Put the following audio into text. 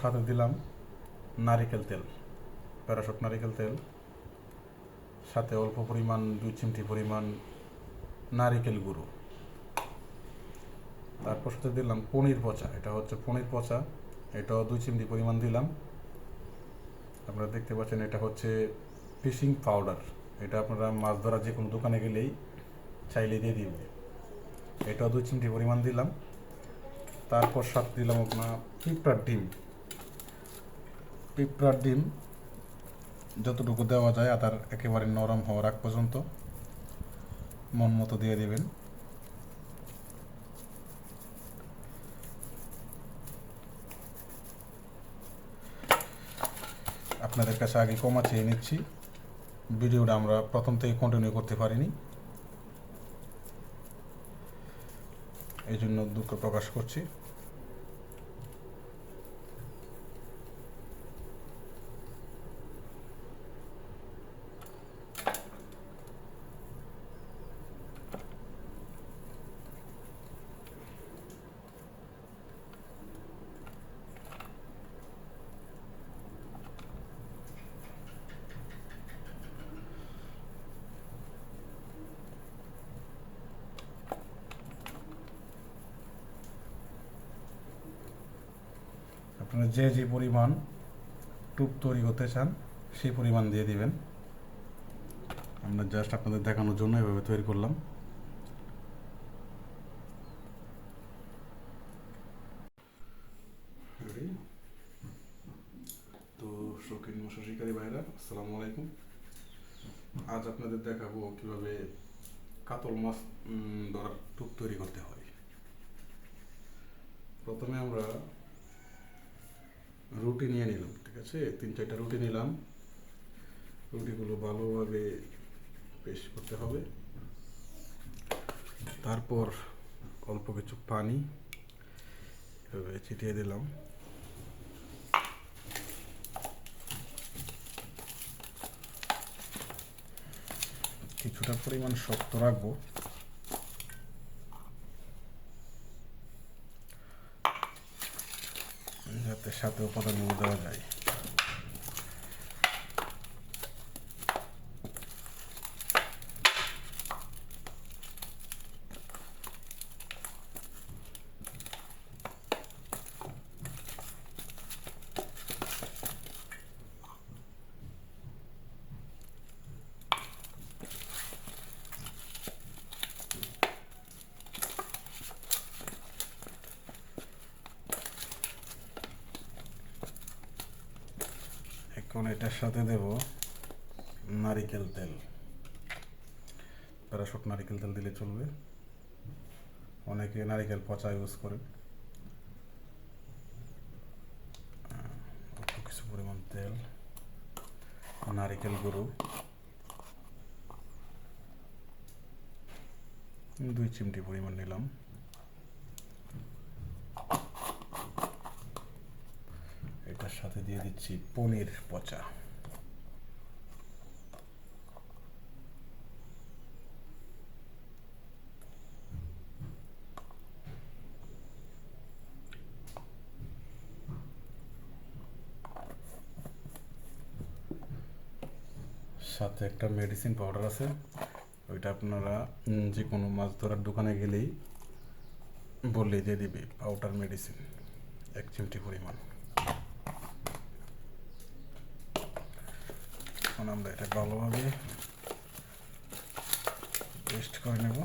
সাথে দিলাম নারিকেল তেল, প্যারাশুট নারিকেল তেল, সাথে অল্প পরিমাণ 2 চিমটি পরিমাণ নারিকেল গুঁড়ো। তারপর সাথে দিলাম পনির পচা, এটা হচ্ছে পনির পচা, এটাও 2 চিমটি পরিমাণ দিলাম। আপনারা দেখতে পাচ্ছেন এটা হচ্ছে ফিশিং পাউডার, এটা আপনারা মাছ ধরা যে কোনো দোকানে গেলেই চাইলে দিয়ে দিবে। এটাও 2 চিমটি পরিমাণ দিলাম। তারপর সাথে দিলাম আপনার পিঁপড়ার ডিম যতটুকু দেওয়া যায় আদার একেবারে নরম হওয়ার আগ পর্যন্ত মন মতো দিয়ে দেবেন। আপনাদের কাছে আগে কমা চেয়ে নিচ্ছি, ভিডিওটা আমরা প্রথম থেকে কন্টিনিউ করতে পারিনি, এই জন্য দুঃখ প্রকাশ করছি। আপনারা যে যে পরিমাণ টুপ তৈরি করতে চান সেই পরিমাণ দিয়ে দিবেন। আমরা জাস্ট আপনাদের দেখানোর জন্য এভাবে তৈরি করলাম। তো শৌখিন মৎস্য শিকারী ভাইরা, আসসালামু আলাইকুম। আজ আপনাদের দেখাবো কিভাবে কাতল মাছ ধরার টুপ তৈরি করতে হয়। প্রথমে আমরা রুটি নিয়ে নিলাম, ঠিক আছে, 3-4টা রুটি নিলাম। রুটিগুলো ভালোভাবে পেস্ট করতে হবে। তারপর অল্প কিছু পানি এভাবে ছিটিয়ে দিলাম। কিছুটা পরিমাণ শক্ত রাখবো, যাতে সাথে উপাদানগুলো দেওয়া যায়। এখন এটার সাথে দেব নারিকেল তেল, প্যারাশুট নারিকেল তেল দিলে চলবে, অনেকে নারিকেল পচা ইউজ করেন। অল্প কিছু পরিমাণ তেল, নারিকেল গুঁড়ো 2 চিমটি পরিমাণ নিলাম। এটার সাথে দিয়ে দিচ্ছি পনির পচা, সাথে একটা মেডিসিন পাউডার আছে, ওইটা আপনারা যে কোনো মাছ ধরার দোকানে গেলেই বললেই দিয়ে দিবে, পাউডার মেডিসিন 1 চিমটি পরিমাণ। এখন আমরা এটা ভালোভাবে পেস্ট করে নেব।